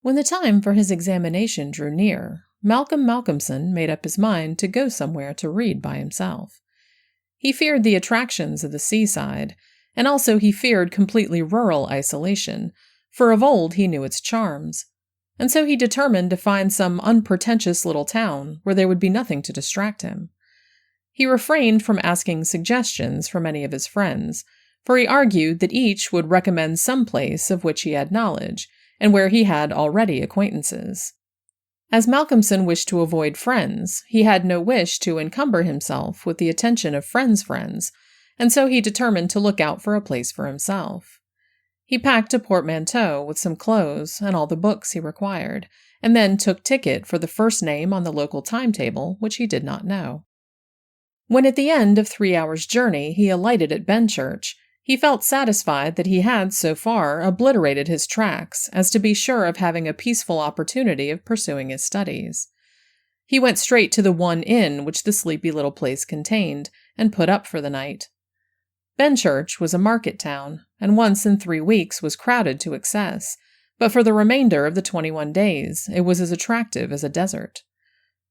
When the time for his examination drew near, Malcolmson made up his mind to go somewhere to read by himself. He feared the attractions of the seaside, and also he feared completely rural isolation, for of old he knew its charms. And so he determined to find some unpretentious little town where there would be nothing to distract him. He refrained from asking suggestions from any of his friends, for he argued that each would recommend some place of which he had knowledge, and where he had already acquaintances. As Malcolmson wished to avoid friends, he had no wish to encumber himself with the attention of friends' friends, and so he determined to look out for a place for himself. He packed a portmanteau with some clothes and all the books he required, and then took ticket for the first name on the local timetable, which he did not know. When at the end of 3 hours' journey he alighted at Benchurch, he felt satisfied that he had so far obliterated his tracks as to be sure of having a peaceful opportunity of pursuing his studies. He went straight to the one inn which the sleepy little place contained, and put up for the night. Benchurch was a market town, and once in 3 weeks was crowded to excess, but for the remainder of the 21 days it was as attractive as a desert.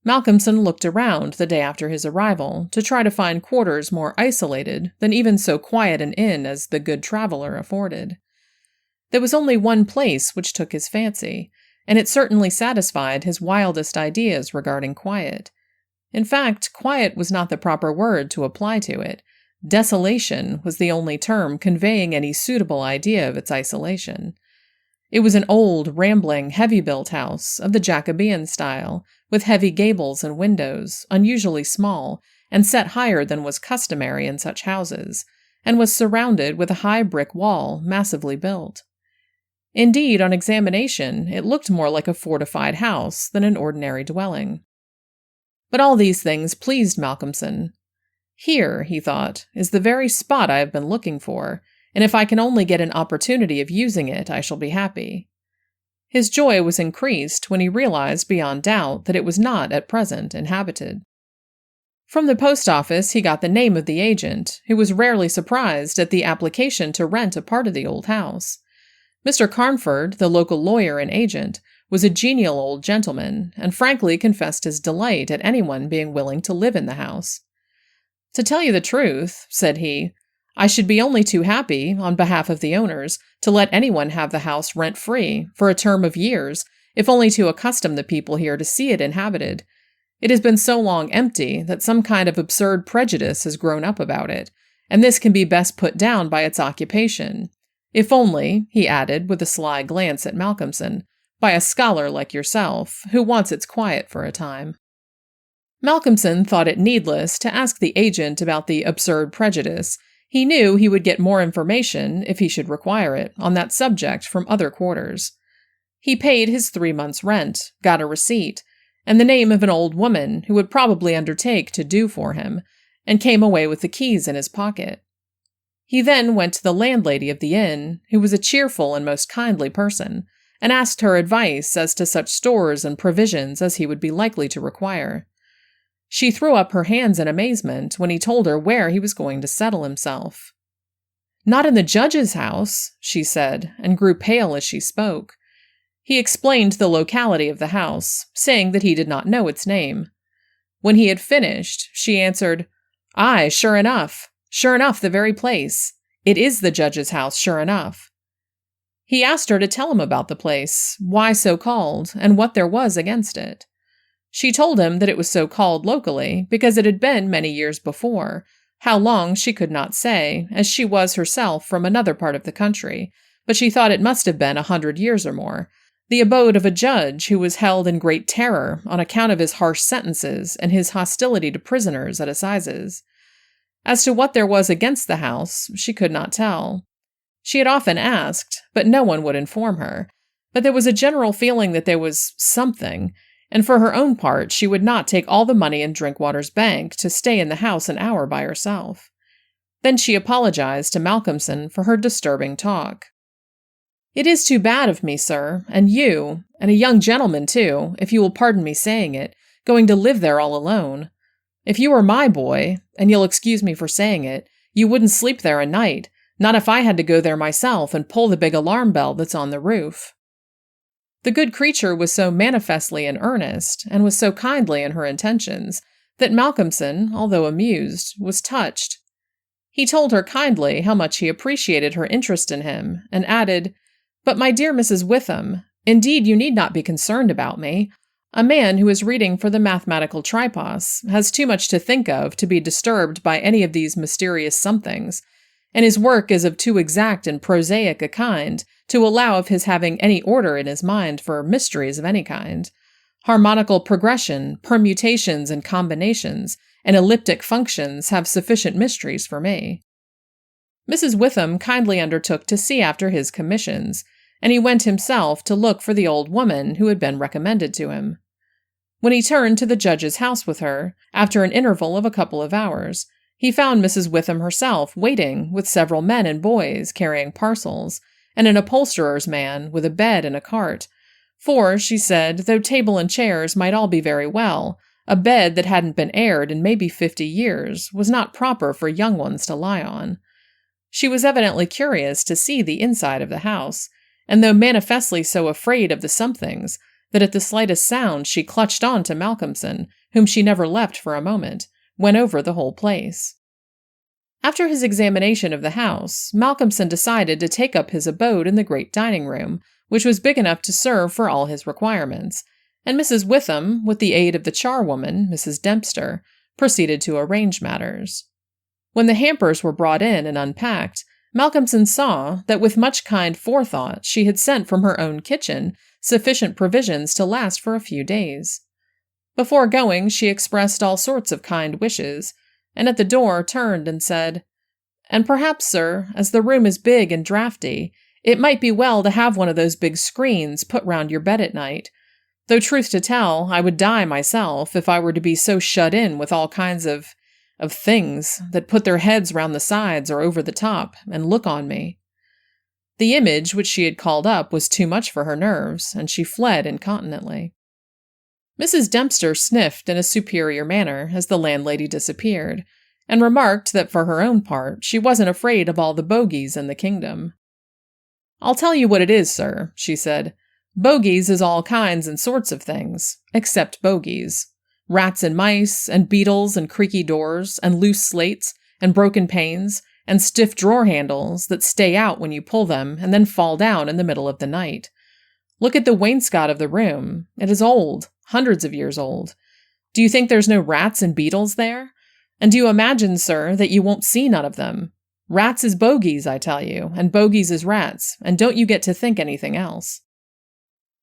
Malcolmson looked around the day after his arrival to try to find quarters more isolated than even so quiet an inn as the Good Traveller afforded. There was only one place which took his fancy, and it certainly satisfied his wildest ideas regarding quiet. In fact, quiet was not the proper word to apply to it. Desolation was the only term conveying any suitable idea of its isolation. It was an old, rambling, heavy-built house of the Jacobean style, with heavy gables and windows, unusually small, and set higher than was customary in such houses, and was surrounded with a high brick wall, massively built. Indeed, on examination, it looked more like a fortified house than an ordinary dwelling. But all these things pleased Malcolmson. Here, he thought, is the very spot I have been looking for, and if I can only get an opportunity of using it, I shall be happy. His joy was increased when he realized beyond doubt that it was not at present inhabited. From the post office he got the name of the agent, who was rarely surprised at the application to rent a part of the old house. Mr. Carnford, the local lawyer and agent, was a genial old gentleman, and frankly confessed his delight at anyone being willing to live in the house. "To tell you the truth," said he, "I should be only too happy, on behalf of the owners, to let anyone have the house rent-free, for a term of years, if only to accustom the people here to see it inhabited. It has been so long empty that some kind of absurd prejudice has grown up about it, and this can be best put down by its occupation. If only," he added, with a sly glance at Malcolmson, "by a scholar like yourself, who wants its quiet for a time." Malcolmson thought it needless to ask the agent about the absurd prejudice. He knew he would get more information, if he should require it, on that subject from other quarters. He paid his 3 months' rent, got a receipt, and the name of an old woman who would probably undertake to do for him, and came away with the keys in his pocket. He then went to the landlady of the inn, who was a cheerful and most kindly person, and asked her advice as to such stores and provisions as he would be likely to require. She threw up her hands in amazement when he told her where he was going to settle himself. "Not in the judge's house," she said, and grew pale as she spoke. He explained the locality of the house, saying that he did not know its name. When he had finished, she answered, "Aye, sure enough, the very place. It is the judge's house, sure enough." He asked her to tell him about the place, why so called, and what there was against it. She told him that it was so called locally because it had been many years before. How long she could not say, as she was herself from another part of the country, but she thought it must have been 100 years or more, the abode of a judge who was held in great terror on account of his harsh sentences and his hostility to prisoners at assizes. As to what there was against the house, she could not tell. She had often asked, but no one would inform her, but there was a general feeling that there was something, and for her own part she would not take all the money in Drinkwater's bank to stay in the house an hour by herself. Then she apologized to Malcolmson for her disturbing talk. "It is too bad of me, sir, and you, and a young gentleman too, if you will pardon me saying it, going to live there all alone. If you were my boy, and you'll excuse me for saying it, you wouldn't sleep there a night, not if I had to go there myself and pull the big alarm bell that's on the roof." The good creature was so manifestly in earnest, and was so kindly in her intentions, that Malcolmson, although amused, was touched. He told her kindly how much he appreciated her interest in him, and added, "But my dear Mrs. Witham, indeed you need not be concerned about me. A man who is reading for the mathematical tripos has too much to think of to be disturbed by any of these mysterious somethings, and his work is of too exact and prosaic a kind to allow of his having any order in his mind for mysteries of any kind. Harmonical progression, permutations and combinations, and elliptic functions have sufficient mysteries for me." Mrs. Witham kindly undertook to see after his commissions, and he went himself to look for the old woman who had been recommended to him. When he turned to the judge's house with her, after an interval of a couple of hours, he found Mrs. Witham herself waiting with several men and boys carrying parcels, and an upholsterer's man with a bed and a cart. For, she said, though table and chairs might all be very well, a bed that hadn't been aired in maybe 50 years was not proper for young ones to lie on. She was evidently curious to see the inside of the house, and though manifestly so afraid of the somethings, that at the slightest sound she clutched on to Malcolmson, whom she never left for a moment, went over the whole place. After his examination of the house, Malcolmson decided to take up his abode in the great dining room, which was big enough to serve for all his requirements, and Mrs. Witham, with the aid of the charwoman, Mrs. Dempster, proceeded to arrange matters. When the hampers were brought in and unpacked, Malcolmson saw that with much kind forethought she had sent from her own kitchen sufficient provisions to last for a few days. Before going, she expressed all sorts of kind wishes, and at the door turned and said, "And perhaps, sir, as the room is big and draughty, it might be well to have one of those big screens put round your bed at night. Though truth to tell, I would die myself if I were to be so shut in with all kinds of things that put their heads round the sides or over the top and look on me." The image which she had called up was too much for her nerves, and she fled incontinently. Mrs. Dempster sniffed in a superior manner as the landlady disappeared, and remarked that for her own part she wasn't afraid of all the bogies in the kingdom. "I'll tell you what it is, sir," she said. "Bogies is all kinds and sorts of things, except bogies. Rats and mice, and beetles and creaky doors, and loose slates, and broken panes, and stiff drawer handles that stay out when you pull them and then fall down in the middle of the night. Look at the wainscot of the room. It is old, hundreds of years old. Do you think there's no rats and beetles there? And do you imagine, sir, that you won't see none of them? Rats is bogies, I tell you, and bogies is rats, and don't you get to think anything else."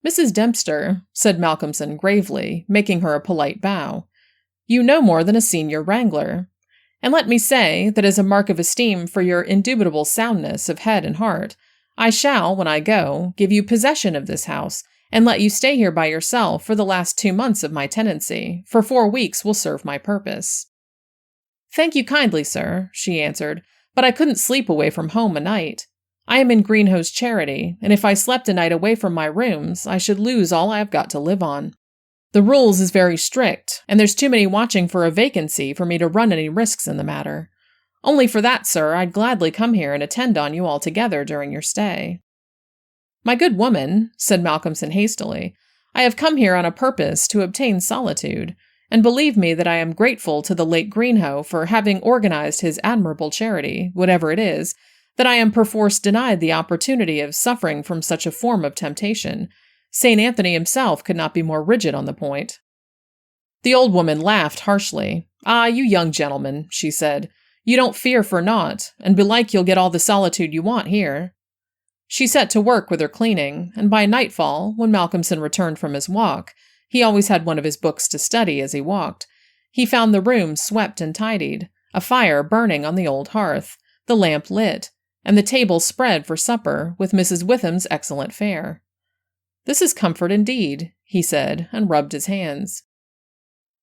"Mrs. Dempster," said Malcolmson gravely, making her a polite bow, "you know more than a senior wrangler. And let me say that as a mark of esteem for your indubitable soundness of head and heart, I shall, when I go, give you possession of this house, and let you stay here by yourself for the last 2 months of my tenancy, for 4 weeks will serve my purpose." "Thank you kindly, sir," she answered, "but I couldn't sleep away from home a night. I am in Greenhoe's charity, and if I slept a night away from my rooms, I should lose all I have got to live on. The rules is very strict, and there's too many watching for a vacancy for me to run any risks in the matter. Only for that, sir, I'd gladly come here and attend on you altogether during your stay." "My good woman," said Malcolmson hastily, "I have come here on a purpose to obtain solitude, and believe me that I am grateful to the late Greenhoe for having organized his admirable charity, whatever it is, that I am perforce denied the opportunity of suffering from such a form of temptation. St. Anthony himself could not be more rigid on the point." The old woman laughed harshly. "Ah, you young gentleman," she said, "you don't fear for naught, and belike you'll get all the solitude you want here." She set to work with her cleaning, and by nightfall, when Malcolmson returned from his walk, he always had one of his books to study as he walked, he found the room swept and tidied, a fire burning on the old hearth, the lamp lit, and the table spread for supper with Mrs. Witham's excellent fare. "This is comfort indeed," he said, and rubbed his hands.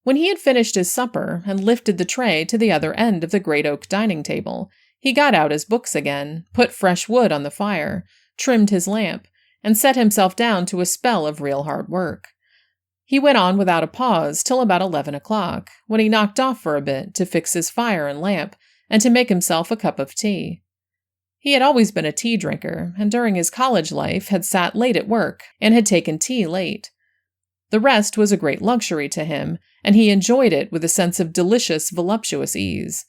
When he had finished his supper and lifted the tray to the other end of the great oak dining table, he got out his books again, put fresh wood on the fire, trimmed his lamp, and set himself down to a spell of real hard work. He went on without a pause till about 11 o'clock, when he knocked off for a bit to fix his fire and lamp, and to make himself a cup of tea. He had always been a tea drinker, and during his college life had sat late at work and had taken tea late. The rest was a great luxury to him, and he enjoyed it with a sense of delicious, voluptuous ease.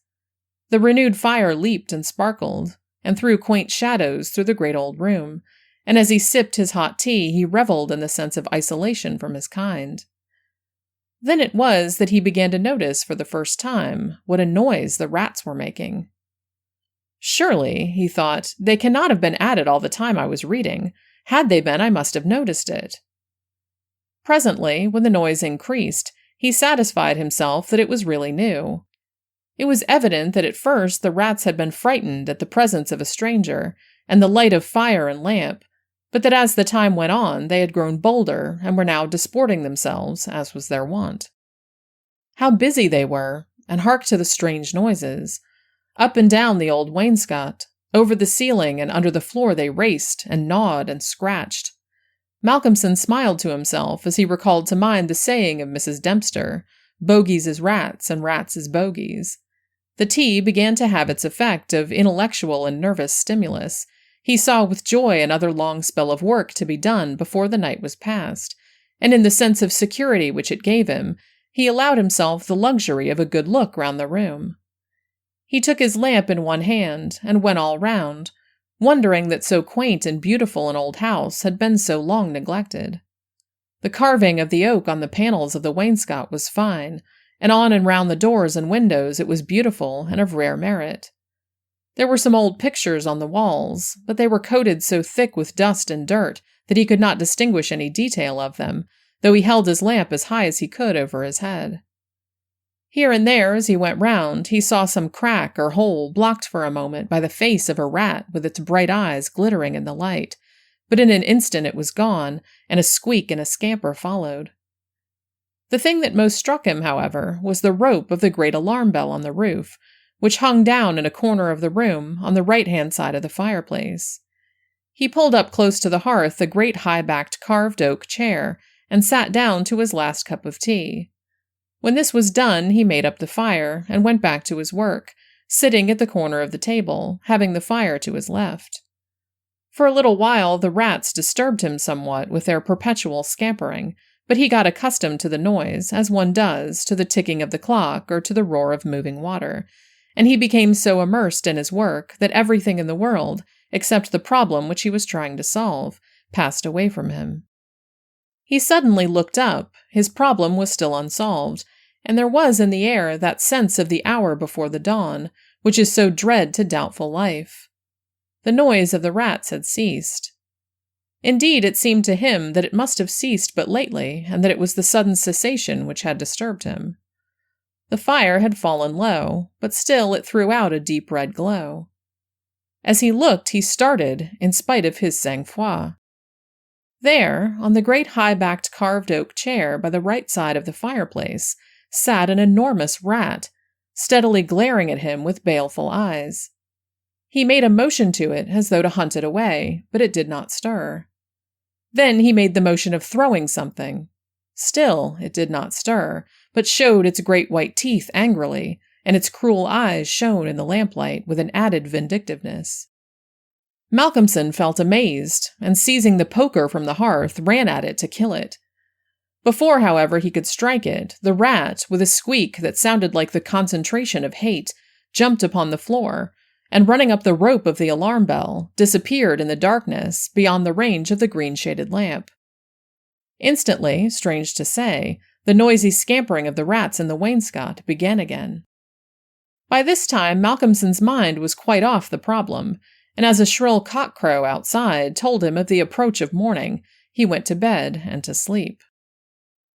The renewed fire leaped and sparkled, and threw quaint shadows through the great old room, and as he sipped his hot tea, he reveled in the sense of isolation from his kind. Then it was that he began to notice for the first time what a noise the rats were making. Surely, he thought, they cannot have been at it all the time I was reading. Had they been, I must have noticed it. Presently, when the noise increased, he satisfied himself that it was really new. It was evident that at first the rats had been frightened at the presence of a stranger and the light of fire and lamp, but that as the time went on they had grown bolder and were now disporting themselves, as was their wont. How busy they were, and hark to the strange noises. Up and down the old wainscot, over the ceiling and under the floor they raced and gnawed and scratched. Malcolmson smiled to himself as he recalled to mind the saying of Mrs. Dempster, "Bogies is rats and rats is bogies." The tea began to have its effect of intellectual and nervous stimulus. He saw with joy another long spell of work to be done before the night was past, and in the sense of security which it gave him, he allowed himself the luxury of a good look round the room. He took his lamp in one hand and went all round, wondering that so quaint and beautiful an old house had been so long neglected. The carving of the oak on the panels of the wainscot was fine, and on and round the doors and windows it was beautiful and of rare merit. There were some old pictures on the walls, but they were coated so thick with dust and dirt that he could not distinguish any detail of them, though he held his lamp as high as he could over his head. Here and there, as he went round, he saw some crack or hole blocked for a moment by the face of a rat with its bright eyes glittering in the light, but in an instant it was gone, and a squeak and a scamper followed. The thing that most struck him, however, was the rope of the great alarm bell on the roof, which hung down in a corner of the room on the right-hand side of the fireplace. He pulled up close to the hearth a great high-backed carved oak chair, and sat down to his last cup of tea. When this was done, he made up the fire and went back to his work, sitting at the corner of the table, having the fire to his left. For a little while the rats disturbed him somewhat with their perpetual scampering, but he got accustomed to the noise, as one does, to the ticking of the clock or to the roar of moving water, and he became so immersed in his work that everything in the world, except the problem which he was trying to solve, passed away from him. He suddenly looked up. His problem was still unsolved, and there was in the air that sense of the hour before the dawn, which is so dread to doubtful life. The noise of the rats had ceased. Indeed, it seemed to him that it must have ceased but lately, and that it was the sudden cessation which had disturbed him. The fire had fallen low, but still it threw out a deep red glow. As he looked, he started, in spite of his sang-froid. There, on the great high-backed carved oak chair by the right side of the fireplace, sat an enormous rat, steadily glaring at him with baleful eyes. He made a motion to it as though to hunt it away, but it did not stir. Then he made the motion of throwing something. Still it did not stir, but showed its great white teeth angrily, and its cruel eyes shone in the lamplight with an added vindictiveness. Malcolmson felt amazed, and seizing the poker from the hearth, ran at it to kill it. Before, however, he could strike it, the rat, with a squeak that sounded like the concentration of hate, jumped upon the floor, and running up the rope of the alarm bell, disappeared in the darkness beyond the range of the green-shaded lamp. Instantly, strange to say, the noisy scampering of the rats in the wainscot began again. By this time, Malcolmson's mind was quite off the problem, and as a shrill cock-crow outside told him of the approach of morning, he went to bed and to sleep.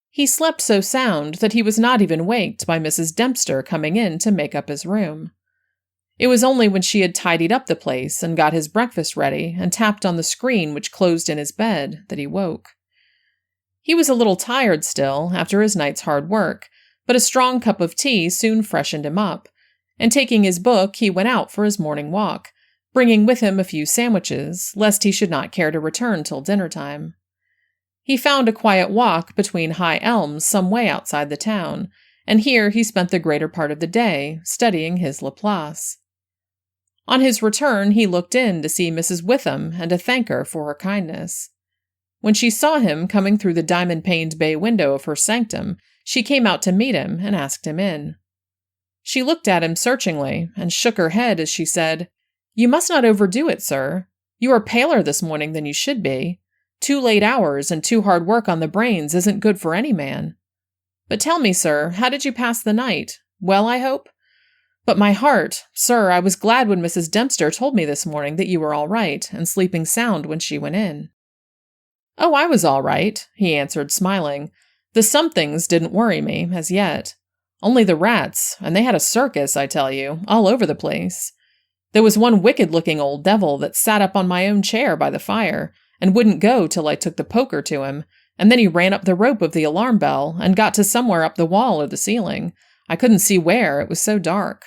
He slept so sound that he was not even waked by Mrs. Dempster coming in to make up his room. It was only when she had tidied up the place and got his breakfast ready and tapped on the screen which closed in his bed that he woke. He was a little tired still after his night's hard work, but a strong cup of tea soon freshened him up, and taking his book he went out for his morning walk, bringing with him a few sandwiches, lest he should not care to return till dinner-time. He found a quiet walk between high elms some way outside the town, and here he spent the greater part of the day, studying his Laplace. On his return, he looked in to see Mrs. Witham and to thank her for her kindness. When she saw him coming through the diamond-paned bay window of her sanctum, she came out to meet him and asked him in. She looked at him searchingly and shook her head as she said, "You must not overdo it, sir. You are paler this morning than you should be. 2 late hours and too hard work on the brains isn't good for any man. But tell me, sir, how did you pass the night? Well, I hope? But my heart, sir, I was glad when Mrs. Dempster told me this morning that you were all right and sleeping sound when she went in." "Oh, I was all right," he answered, smiling. "The somethings didn't worry me, as yet. Only the rats, and they had a circus, I tell you, all over the place. There was one wicked-looking old devil that sat up on my own chair by the fire and wouldn't go till I took the poker to him, and then he ran up the rope of the alarm bell and got to somewhere up the wall or the ceiling. I couldn't see where, it was so dark."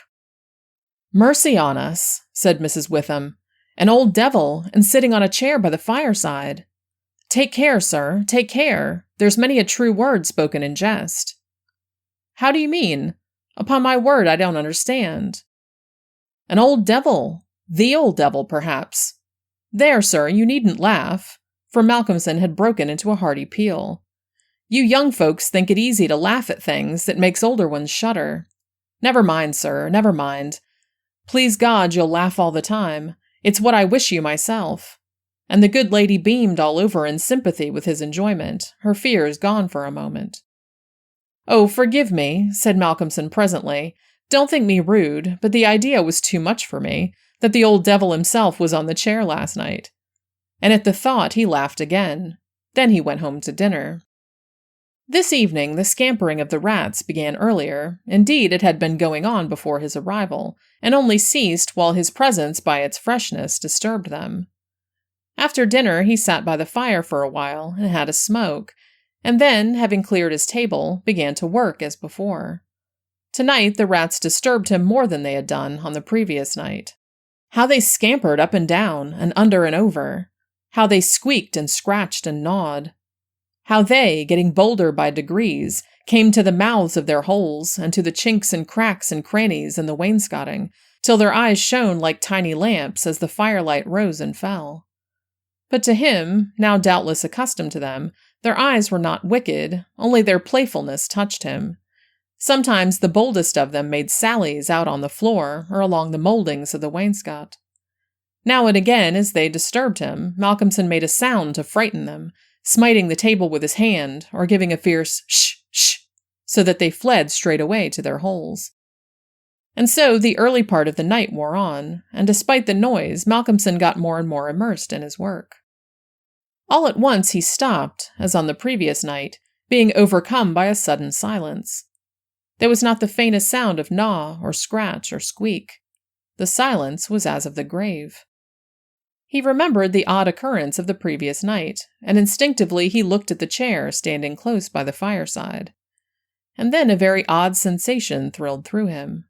"Mercy on us," said Mrs. Witham. "An old devil, and sitting on a chair by the fireside. Take care, sir, take care. There's many a true word spoken in jest." "How do you mean? Upon my word, I don't understand." "An old devil. The old devil, perhaps. There, sir, you needn't laugh," for Malcolmson had broken into a hearty peal. "You young folks think it easy to laugh at things that makes older ones shudder. Never mind, sir, never mind. Please God, you'll laugh all the time. It's what I wish you myself." And the good lady beamed all over in sympathy with his enjoyment, her fears gone for a moment. "Oh, forgive me," said Malcolmson presently. "Don't think me rude, but the idea was too much for me, that the old devil himself was on the chair last night." And at the thought he laughed again. Then he went home to dinner. This evening the scampering of the rats began earlier. Indeed, it had been going on before his arrival, and only ceased while his presence by its freshness disturbed them. After dinner he sat by the fire for a while and had a smoke, and then, having cleared his table, began to work as before. Tonight the rats disturbed him more than they had done on the previous night. How they scampered up and down, and under and over! How they squeaked and scratched and gnawed! How they, getting bolder by degrees, came to the mouths of their holes, and to the chinks and cracks and crannies in the wainscoting, till their eyes shone like tiny lamps as the firelight rose and fell. But to him, now doubtless accustomed to them, their eyes were not wicked, only their playfulness touched him. Sometimes the boldest of them made sallies out on the floor or along the mouldings of the wainscot. Now and again, as they disturbed him, Malcolmson made a sound to frighten them, smiting the table with his hand or giving a fierce shh, shh, so that they fled straight away to their holes. And so the early part of the night wore on, and despite the noise, Malcolmson got more and more immersed in his work. All at once he stopped, as on the previous night, being overcome by a sudden silence. There was not the faintest sound of gnaw or scratch or squeak. The silence was as of the grave. He remembered the odd occurrence of the previous night, and instinctively he looked at the chair standing close by the fireside. And then a very odd sensation thrilled through him.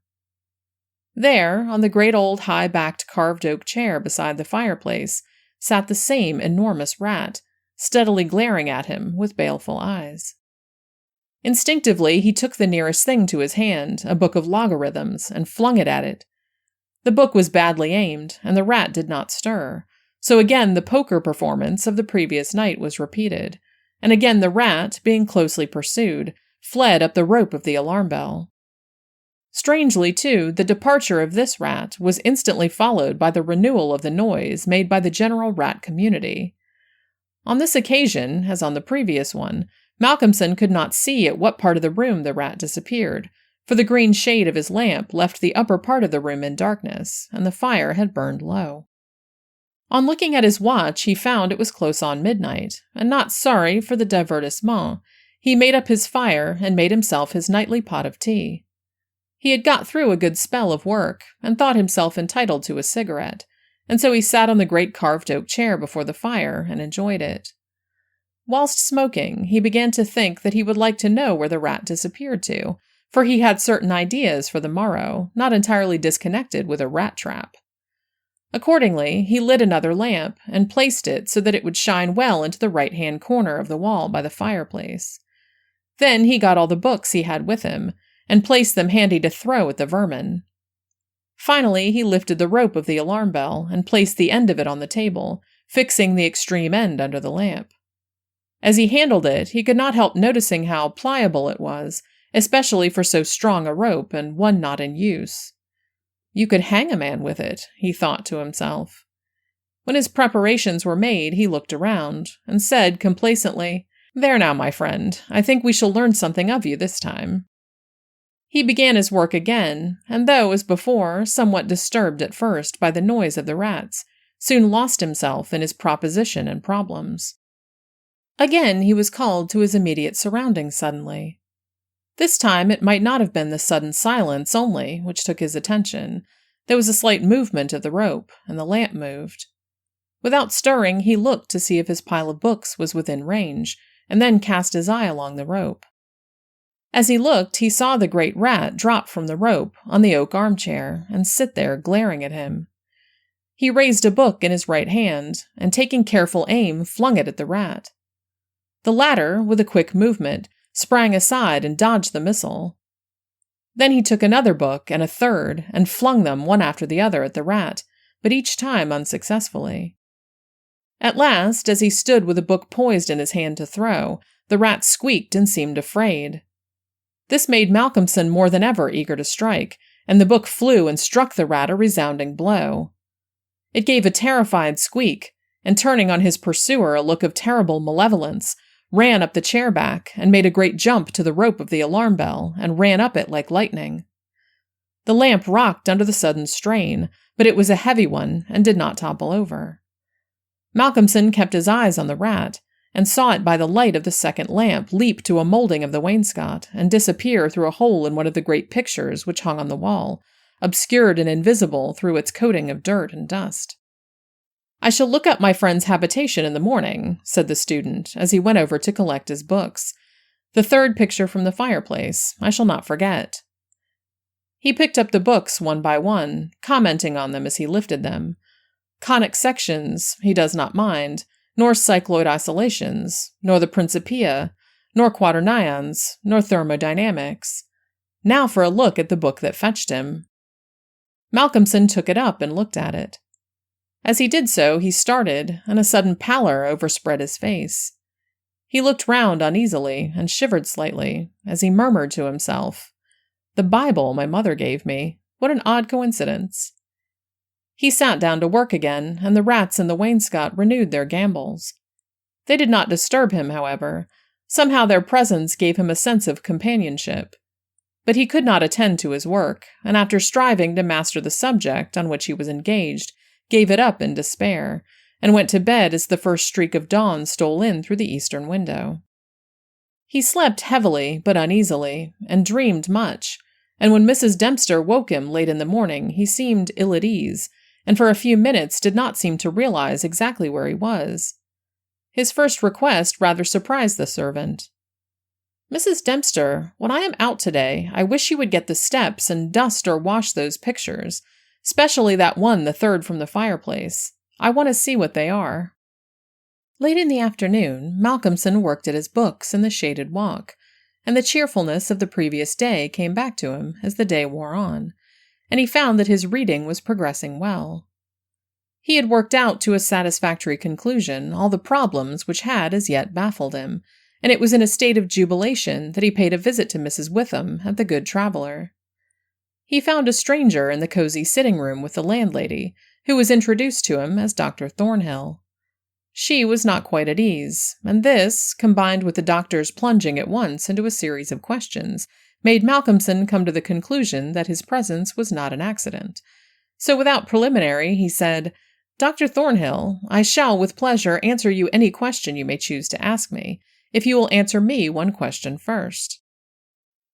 There, on the great old high-backed carved oak chair beside the fireplace, sat the same enormous rat, steadily glaring at him with baleful eyes. Instinctively he took the nearest thing to his hand, a book of logarithms, and flung it at it. The book was badly aimed, and the rat did not stir, so again the poker performance of the previous night was repeated, and again the rat, being closely pursued, fled up the rope of the alarm bell. Strangely, too, the departure of this rat was instantly followed by the renewal of the noise made by the general rat community. On this occasion, as on the previous one, Malcolmson could not see at what part of the room the rat disappeared, for the green shade of his lamp left the upper part of the room in darkness, and the fire had burned low. On looking at his watch, he found it was close on midnight, and not sorry for the divertissement, he made up his fire and made himself his nightly pot of tea. He had got through a good spell of work, and thought himself entitled to a cigarette, and so he sat on the great carved oak chair before the fire and enjoyed it. Whilst smoking, he began to think that he would like to know where the rat disappeared to, for he had certain ideas for the morrow, not entirely disconnected with a rat trap. Accordingly, he lit another lamp, and placed it so that it would shine well into the right-hand corner of the wall by the fireplace. Then he got all the books he had with him, and placed them handy to throw at the vermin. Finally, he lifted the rope of the alarm bell and placed the end of it on the table, fixing the extreme end under the lamp. As he handled it, he could not help noticing how pliable it was, especially for so strong a rope and one not in use. You could hang a man with it, he thought to himself. When his preparations were made, he looked around and said complacently, "There now, my friend, I think we shall learn something of you this time." He began his work again, and though, as before, somewhat disturbed at first by the noise of the rats, soon lost himself in his proposition and problems. Again he was called to his immediate surroundings suddenly. This time it might not have been the sudden silence only which took his attention. There was a slight movement of the rope, and the lamp moved. Without stirring, he looked to see if his pile of books was within range, and then cast his eye along the rope. As he looked, he saw the great rat drop from the rope on the oak armchair and sit there glaring at him. He raised a book in his right hand, and taking careful aim, flung it at the rat. The latter, with a quick movement, sprang aside and dodged the missile. Then he took another book and a third, and flung them one after the other at the rat, but each time unsuccessfully. At last, as he stood with a book poised in his hand to throw, the rat squeaked and seemed afraid. This made Malcolmson more than ever eager to strike, and the book flew and struck the rat a resounding blow. It gave a terrified squeak, and turning on his pursuer a look of terrible malevolence, ran up the chair back and made a great jump to the rope of the alarm bell and ran up it like lightning. The lamp rocked under the sudden strain, but it was a heavy one and did not topple over. Malcolmson kept his eyes on the rat, and saw it by the light of the second lamp leap to a molding of the wainscot and disappear through a hole in one of the great pictures which hung on the wall, obscured and invisible through its coating of dirt and dust. "I shall look up my friend's habitation in the morning," said the student, as he went over to collect his books. "The third picture from the fireplace, I shall not forget." He picked up the books one by one, commenting on them as he lifted them. Conic sections he does not mind, nor cycloid oscillations, nor the Principia, nor quaternions, nor thermodynamics. Now for a look at the book that fetched him. Malcolmson took it up and looked at it. As he did so, he started, and a sudden pallor overspread his face. He looked round uneasily and shivered slightly, as he murmured to himself, "The Bible my mother gave me. What an odd coincidence." He sat down to work again, and the rats in the wainscot renewed their gambols. They did not disturb him, however. Somehow their presence gave him a sense of companionship. But he could not attend to his work, and after striving to master the subject on which he was engaged, gave it up in despair, and went to bed as the first streak of dawn stole in through the eastern window. He slept heavily but uneasily, and dreamed much, and when Mrs. Dempster woke him late in the morning, he seemed ill at ease, and for a few minutes did not seem to realize exactly where he was. His first request rather surprised the servant. "Mrs. Dempster, when I am out today, I wish you would get the steps and dust or wash those pictures, especially that one, the third from the fireplace. I want to see what they are." Late in the afternoon, Malcolmson worked at his books in the shaded walk, and the cheerfulness of the previous day came back to him as the day wore on, and he found that his reading was progressing well. He had worked out to a satisfactory conclusion all the problems which had as yet baffled him, and it was in a state of jubilation that he paid a visit to Mrs. Witham at the Good Traveller. He found a stranger in the cozy sitting-room with the landlady, who was introduced to him as Dr. Thornhill. She was not quite at ease, and this, combined with the doctor's plunging at once into a series of questions, made Malcolmson come to the conclusion that his presence was not an accident. So without preliminary, he said, "Dr. Thornhill, I shall with pleasure answer you any question you may choose to ask me, if you will answer me one question first."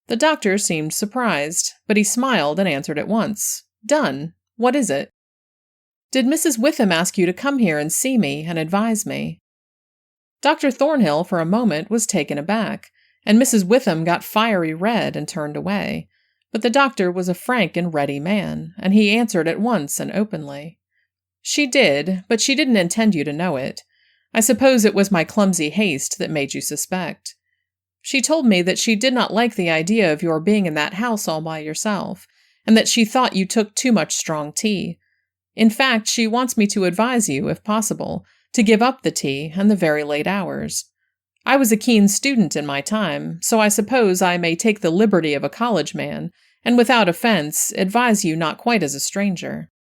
The doctor seemed surprised, but he smiled and answered at once, "Done. What is it?" "Did Mrs. Witham ask you to come here and see me and advise me?" Dr. Thornhill for a moment was taken aback, and Mrs. Witham got fiery red and turned away, but the doctor was a frank and ready man, and he answered at once and openly. "She did, but she didn't intend you to know it. I suppose it was my clumsy haste that made you suspect. She told me that she did not like the idea of your being in that house all by yourself, and that she thought you took too much strong tea. In fact, she wants me to advise you, if possible, to give up the tea and the very late hours. I was a keen student in my time, so I suppose I may take the liberty of a college man, and without offense, advise you not quite as a stranger."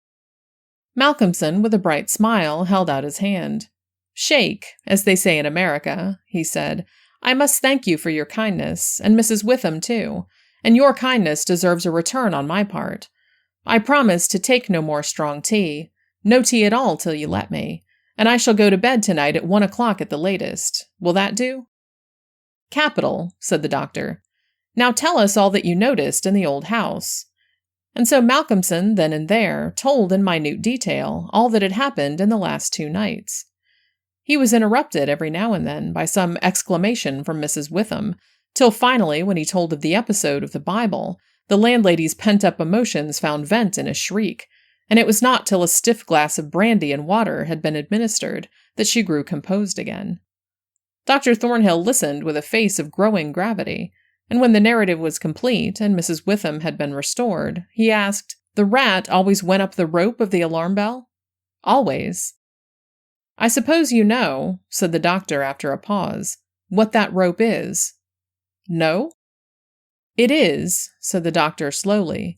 Malcolmson, with a bright smile, held out his hand. "Shake, as they say in America," he said. "I must thank you for your kindness, and Mrs. Witham too, and your kindness deserves a return on my part. I promise to take no more strong tea, no tea at all till you let me, and I shall go to bed tonight at 1 o'clock at the latest. Will that do?" "Capital," said the doctor. "Now tell us all that you noticed in the old house." And so Malcolmson, then and there, told in minute detail all that had happened in the last 2 nights. He was interrupted every now and then by some exclamation from Mrs. Witham, till finally, when he told of the episode of the Bible, the landlady's pent-up emotions found vent in a shriek, and it was not till a stiff glass of brandy and water had been administered that she grew composed again. Dr. Thornhill listened with a face of growing gravity, and when the narrative was complete and Mrs. Witham had been restored, he asked, "The rat always went up the rope of the alarm bell?" "Always." "I suppose you know," said the doctor after a pause, "what that rope is?" "No?" "It is," said the doctor slowly,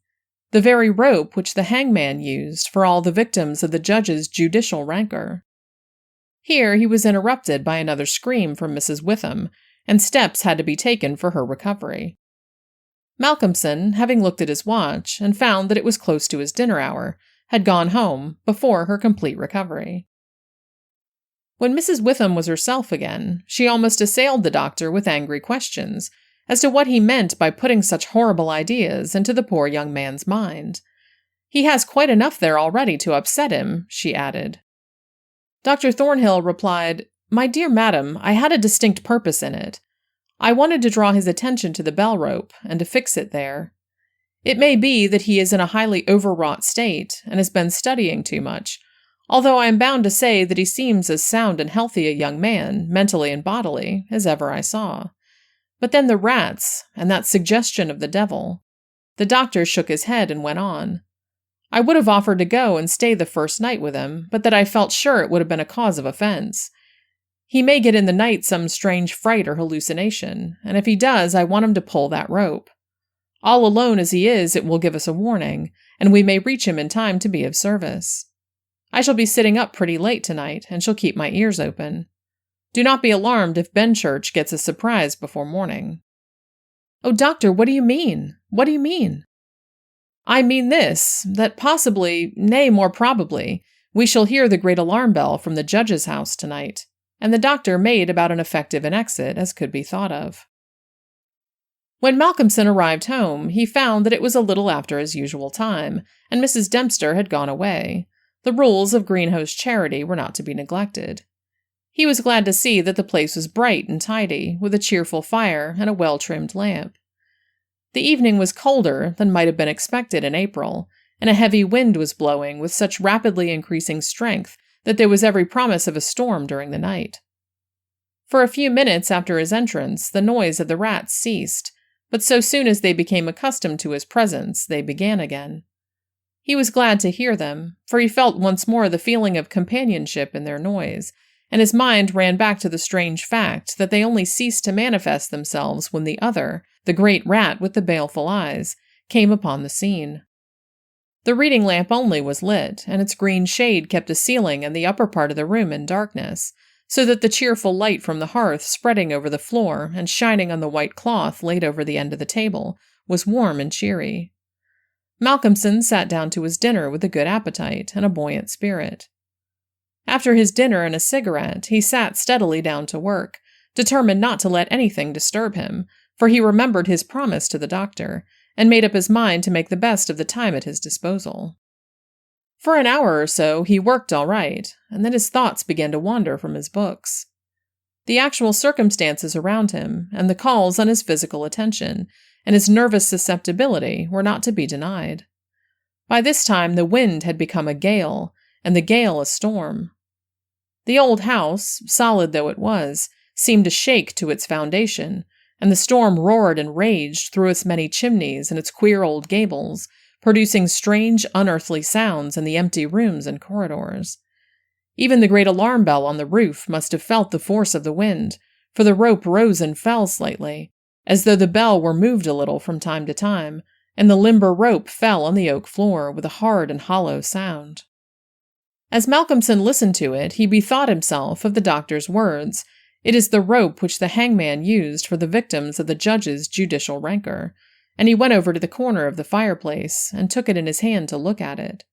"the very rope which the hangman used for all the victims of the judge's judicial rancor." Here he was interrupted by another scream from Mrs. Witham, and steps had to be taken for her recovery. Malcolmson, having looked at his watch and found that it was close to his dinner hour, had gone home before her complete recovery. When Mrs. Witham was herself again, she almost assailed the doctor with angry questions as to what he meant by putting such horrible ideas into the poor young man's mind. "He has quite enough there already to upset him," she added. Dr. Thornhill replied, "My dear madam, I had a distinct purpose in it. I wanted to draw his attention to the bell rope and to fix it there. It may be that he is in a highly overwrought state and has been studying too much, although I am bound to say that he seems as sound and healthy a young man, mentally and bodily, as ever I saw. But then the rats, and that suggestion of the devil." The doctor shook his head and went on. "I would have offered to go and stay the first night with him, but that I felt sure it would have been a cause of offense. He may get in the night some strange fright or hallucination, and if he does, I want him to pull that rope. All alone as he is, it will give us a warning, and we may reach him in time to be of service. I shall be sitting up pretty late tonight, and shall keep my ears open. Do not be alarmed if Benchurch gets a surprise before morning." "Oh, doctor, what do you mean? What do you mean?" "I mean this, that possibly, nay, more probably, we shall hear the great alarm bell from the judge's house tonight," and the doctor made about as effective an exit as could be thought of. When Malcolmson arrived home, he found that it was a little after his usual time, and Mrs. Dempster had gone away. The rules of greenhouse charity were not to be neglected. He was glad to see that the place was bright and tidy, with a cheerful fire and a well-trimmed lamp. The evening was colder than might have been expected in April, and a heavy wind was blowing with such rapidly increasing strength that there was every promise of a storm during the night. For a few minutes after his entrance, the noise of the rats ceased, but so soon as they became accustomed to his presence, they began again. He was glad to hear them, for he felt once more the feeling of companionship in their noise, and his mind ran back to the strange fact that they only ceased to manifest themselves when the other, the great rat with the baleful eyes, came upon the scene. The reading lamp only was lit, and its green shade kept the ceiling and the upper part of the room in darkness, so that the cheerful light from the hearth spreading over the floor and shining on the white cloth laid over the end of the table was warm and cheery. Malcolmson sat down to his dinner with a good appetite and a buoyant spirit. After his dinner and a cigarette, he sat steadily down to work, determined not to let anything disturb him, for he remembered his promise to the doctor, and made up his mind to make the best of the time at his disposal. For an hour or so he worked all right, and then his thoughts began to wander from his books. The actual circumstances around him, and the calls on his physical attention, and his nervous susceptibility were not to be denied. By this time the wind had become a gale, and the gale a storm. The old house, solid though it was, seemed to shake to its foundation, and the storm roared and raged through its many chimneys and its queer old gables, producing strange, unearthly sounds in the empty rooms and corridors. Even the great alarm bell on the roof must have felt the force of the wind, for the rope rose and fell slightly, as though the bell were moved a little from time to time, and the limber rope fell on the oak floor with a hard and hollow sound. As Malcolmson listened to it, he bethought himself of the doctor's words. It is the rope which the hangman used for the victims of the judge's judicial rancor, and he went over to the corner of the fireplace and took it in his hand to look at it.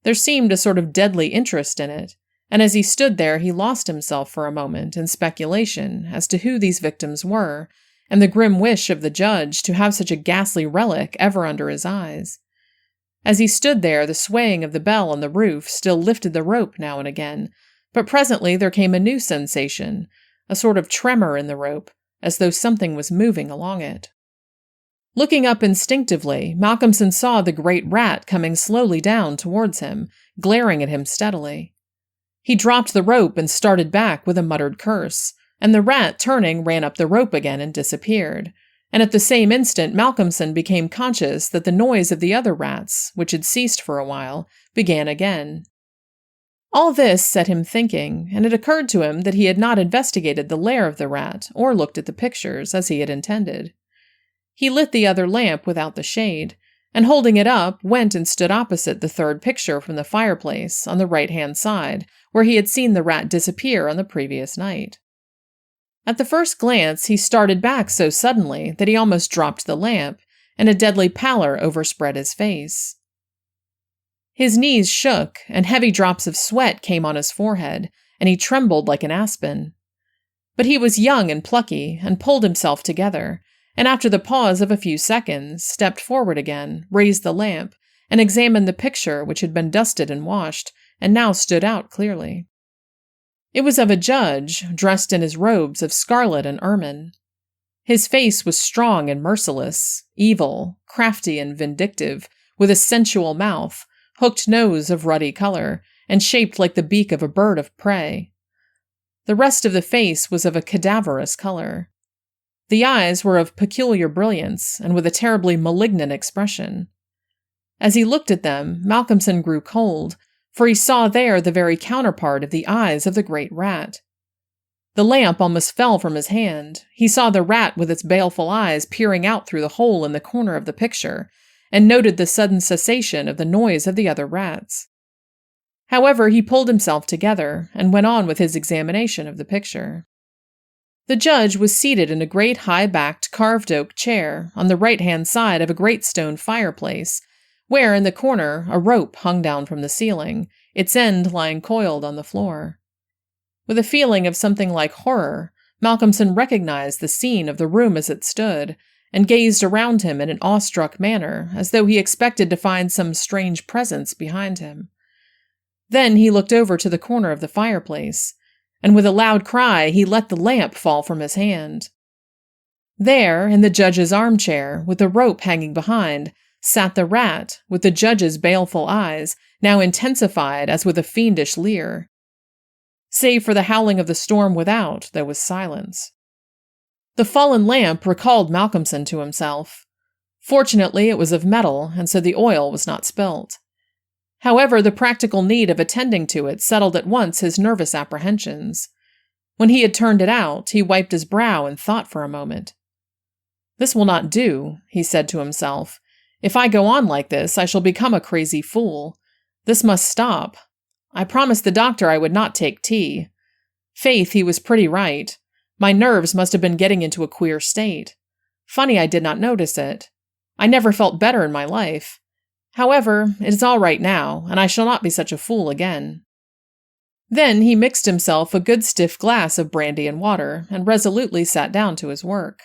There seemed a sort of deadly interest in it, and as he stood there he lost himself for a moment in speculation as to who these victims were, and the grim wish of the judge to have such a ghastly relic ever under his eyes. As he stood there, the swaying of the bell on the roof still lifted the rope now and again, but presently there came a new sensation, a sort of tremor in the rope, as though something was moving along it. Looking up instinctively, Malcolmson saw the great rat coming slowly down towards him, glaring at him steadily. He dropped the rope and started back with a muttered curse, and the rat, turning, ran up the rope again and disappeared. And at the same instant Malcolmson became conscious that the noise of the other rats, which had ceased for a while, began again. All this set him thinking, and it occurred to him that he had not investigated the lair of the rat or looked at the pictures as he had intended. He lit the other lamp without the shade, and holding it up, went and stood opposite the third picture from the fireplace on the right-hand side, where he had seen the rat disappear on the previous night. At the first glance, he started back so suddenly that he almost dropped the lamp, and a deadly pallor overspread his face. His knees shook, and heavy drops of sweat came on his forehead, and he trembled like an aspen. But he was young and plucky, and pulled himself together, and after the pause of a few seconds, stepped forward again, raised the lamp, and examined the picture which had been dusted and washed, and now stood out clearly. It was of a judge, dressed in his robes of scarlet and ermine. His face was strong and merciless, evil, crafty and vindictive, with a sensual mouth, hooked nose of ruddy color, and shaped like the beak of a bird of prey. The rest of the face was of a cadaverous color. The eyes were of peculiar brilliance, and with a terribly malignant expression. As he looked at them, Malcolmson grew cold, for he saw there the very counterpart of the eyes of the great rat. The lamp almost fell from his hand. He saw the rat with its baleful eyes peering out through the hole in the corner of the picture, and noted the sudden cessation of the noise of the other rats. However, he pulled himself together, and went on with his examination of the picture. The judge was seated in a great high-backed carved oak chair on the right-hand side of a great stone fireplace, where, in the corner, a rope hung down from the ceiling, its end lying coiled on the floor. With a feeling of something like horror, Malcolmson recognized the scene of the room as it stood, and gazed around him in an awestruck manner, as though he expected to find some strange presence behind him. Then he looked over to the corner of the fireplace, and with a loud cry he let the lamp fall from his hand. There, in the judge's armchair, with the rope hanging behind, sat the rat, with the judge's baleful eyes, now intensified as with a fiendish leer. Save for the howling of the storm without, there was silence. The fallen lamp recalled Malcolmson to himself. Fortunately, it was of metal, and so the oil was not spilt. However, the practical need of attending to it settled at once his nervous apprehensions. When he had turned it out, he wiped his brow and thought for a moment. "This will not do," he said to himself. "If I go on like this, I shall become a crazy fool. This must stop. I promised the doctor I would not take tea. Faith, he was pretty right. My nerves must have been getting into a queer state. Funny I did not notice it. I never felt better in my life. However, it is all right now, and I shall not be such a fool again." Then he mixed himself a good stiff glass of brandy and water, and resolutely sat down to his work.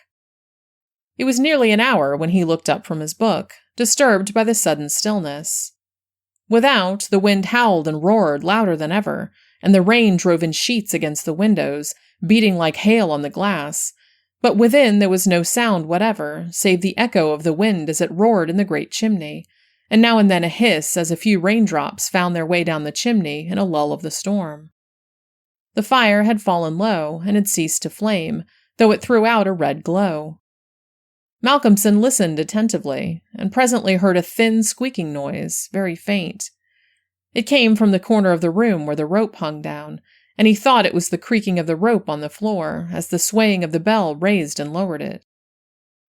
It was nearly an hour when he looked up from his book, disturbed by the sudden stillness. Without, the wind howled and roared louder than ever, and the rain drove in sheets against the windows, beating like hail on the glass, but within there was no sound whatever, save the echo of the wind as it roared in the great chimney, and now and then a hiss as a few raindrops found their way down the chimney in a lull of the storm. The fire had fallen low and had ceased to flame, though it threw out a red glow. Malcolmson listened attentively, and presently heard a thin squeaking noise, very faint. It came from the corner of the room where the rope hung down, and he thought it was the creaking of the rope on the floor as the swaying of the bell raised and lowered it.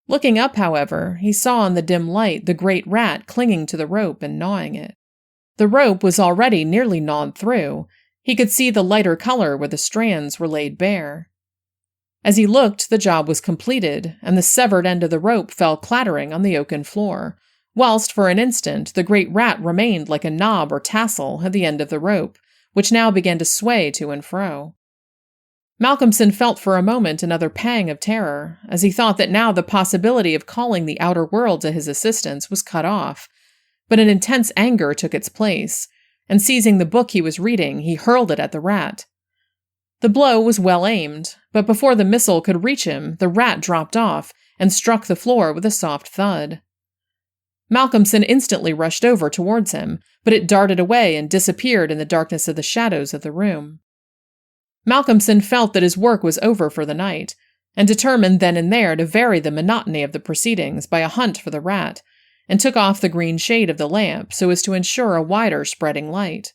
Looking up, however, he saw in the dim light the great rat clinging to the rope and gnawing it. The rope was already nearly gnawed through. He could see the lighter color where the strands were laid bare. As he looked, the job was completed, and the severed end of the rope fell clattering on the oaken floor, whilst for an instant the great rat remained like a knob or tassel at the end of the rope, which now began to sway to and fro. Malcolmson felt for a moment another pang of terror, as he thought that now the possibility of calling the outer world to his assistance was cut off, but an intense anger took its place, and seizing the book he was reading, he hurled it at the rat. The blow was well aimed, but before the missile could reach him, the rat dropped off and struck the floor with a soft thud. Malcolmson instantly rushed over towards him, but it darted away and disappeared in the darkness of the shadows of the room. Malcolmson felt that his work was over for the night, and determined then and there to vary the monotony of the proceedings by a hunt for the rat, and took off the green shade of the lamp so as to ensure a wider spreading light.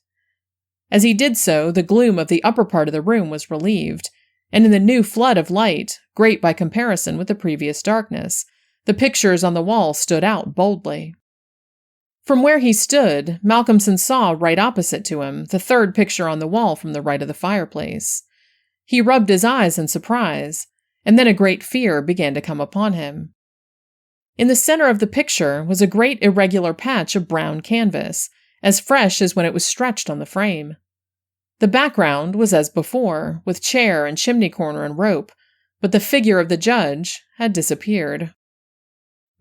As he did so, the gloom of the upper part of the room was relieved, and in the new flood of light, great by comparison with the previous darkness, the pictures on the wall stood out boldly. From where he stood, Malcolmson saw right opposite to him the third picture on the wall from the right of the fireplace. He rubbed his eyes in surprise, and then a great fear began to come upon him. In the center of the picture was a great irregular patch of brown canvas, as fresh as when it was stretched on the frame. The background was as before, with chair and chimney corner and rope, but the figure of the judge had disappeared.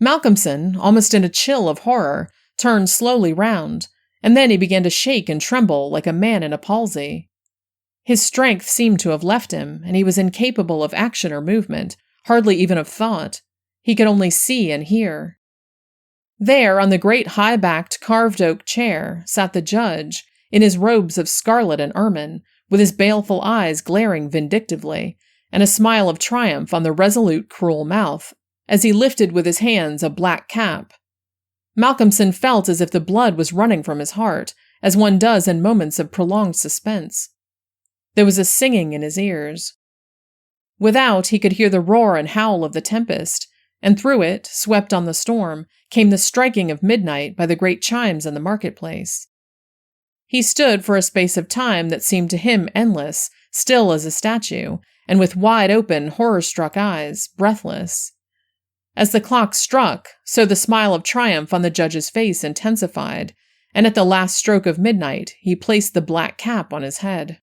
Malcolmson, almost in a chill of horror, turned slowly round, and then he began to shake and tremble like a man in a palsy. His strength seemed to have left him, and he was incapable of action or movement, hardly even of thought. He could only see and hear. There, on the great high-backed carved oak chair, sat the judge, in his robes of scarlet and ermine, with his baleful eyes glaring vindictively, and a smile of triumph on the resolute, cruel mouth, as he lifted with his hands a black cap. Malcolmson felt as if the blood was running from his heart, as one does in moments of prolonged suspense. There was a singing in his ears. Without, he could hear the roar and howl of the tempest, and through it, swept on the storm, came the striking of midnight by the great chimes in the marketplace. He stood for a space of time that seemed to him endless, still as a statue, and with wide-open, horror-struck eyes, breathless. As the clock struck, so the smile of triumph on the judge's face intensified, and at the last stroke of midnight, he placed the black cap on his head.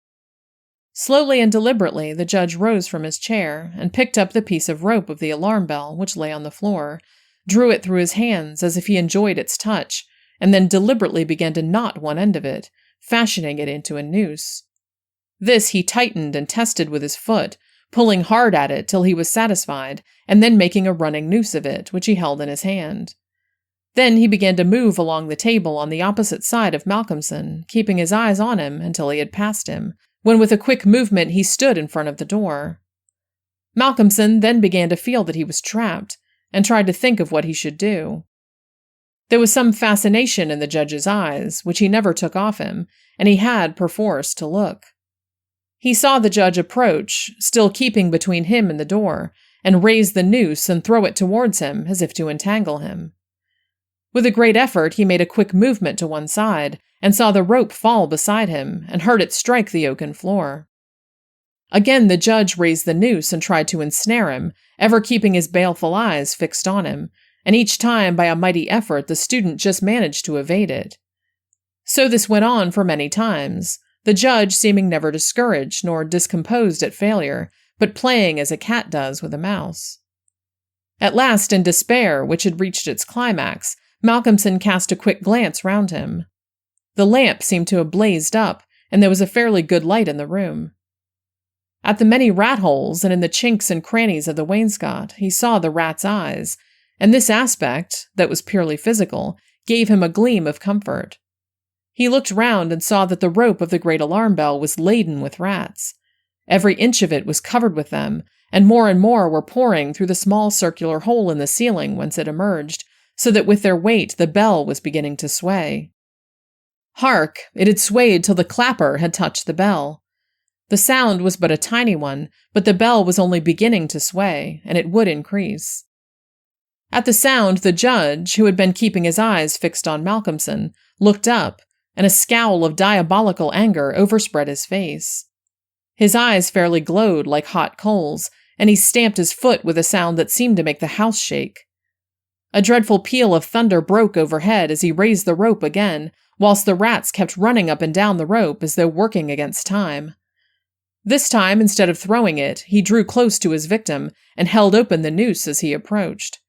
Slowly and deliberately, the judge rose from his chair and picked up the piece of rope of the alarm bell which lay on the floor, drew it through his hands as if he enjoyed its touch, and then deliberately began to knot one end of it, fashioning it into a noose. This he tightened and tested with his foot, pulling hard at it till he was satisfied, and then making a running noose of it, which he held in his hand. Then he began to move along the table on the opposite side of Malcolmson, keeping his eyes on him until he had passed him, when with a quick movement he stood in front of the door. Malcolmson then began to feel that he was trapped, and tried to think of what he should do. There was some fascination in the judge's eyes, which he never took off him, and he had, perforce, to look. He saw the judge approach, still keeping between him and the door, and raise the noose and throw it towards him as if to entangle him. With a great effort, he made a quick movement to one side, and saw the rope fall beside him, and heard it strike the oaken floor. Again the judge raised the noose and tried to ensnare him, ever keeping his baleful eyes fixed on him, and each time by a mighty effort the student just managed to evade it. So this went on for many times, the judge seeming never discouraged nor discomposed at failure, but playing as a cat does with a mouse. At last, in despair, which had reached its climax, Malcolmson cast a quick glance round him. The lamp seemed to have blazed up, and there was a fairly good light in the room. At the many rat-holes and in the chinks and crannies of the wainscot, he saw the rat's eyes, and this aspect, that was purely physical, gave him a gleam of comfort. He looked round and saw that the rope of the great alarm bell was laden with rats. Every inch of it was covered with them, and more were pouring through the small circular hole in the ceiling whence it emerged, so that with their weight the bell was beginning to sway. Hark! It had swayed till the clapper had touched the bell. The sound was but a tiny one, but the bell was only beginning to sway, and it would increase. At the sound, the judge, who had been keeping his eyes fixed on Malcolmson, looked up, and a scowl of diabolical anger overspread his face. His eyes fairly glowed like hot coals, and he stamped his foot with a sound that seemed to make the house shake. A dreadful peal of thunder broke overhead as he raised the rope again, whilst the rats kept running up and down the rope as though working against time. This time, instead of throwing it, he drew close to his victim and held open the noose as he approached.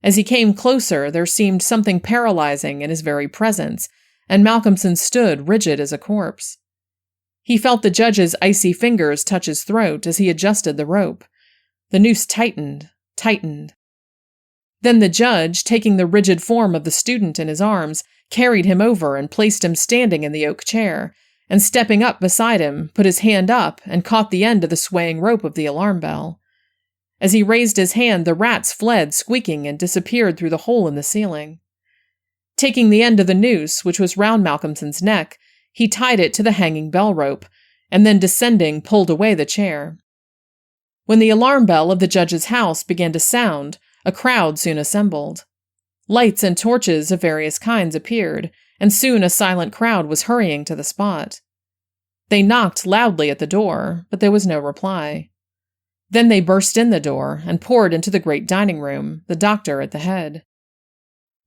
As he came closer, there seemed something paralyzing in his very presence, and Malcolmson stood rigid as a corpse. He felt the judge's icy fingers touch his throat as he adjusted the rope. The noose tightened. Then the judge, taking the rigid form of the student in his arms, carried him over and placed him standing in the oak chair, and stepping up beside him, put his hand up and caught the end of the swaying rope of the alarm bell. As he raised his hand, the rats fled squeaking and disappeared through the hole in the ceiling. Taking the end of the noose, which was round Malcolmson's neck, he tied it to the hanging bell rope, and then descending pulled away the chair. When the alarm bell of the judge's house began to sound, a crowd soon assembled. Lights and torches of various kinds appeared, and soon a silent crowd was hurrying to the spot. They knocked loudly at the door, but there was no reply. Then they burst in the door and poured into the great dining room, the doctor at the head.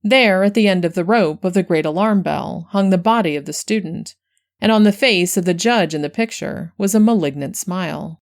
There, at the end of the rope of the great alarm bell, hung the body of the student, and on the face of the judge in the picture was a malignant smile.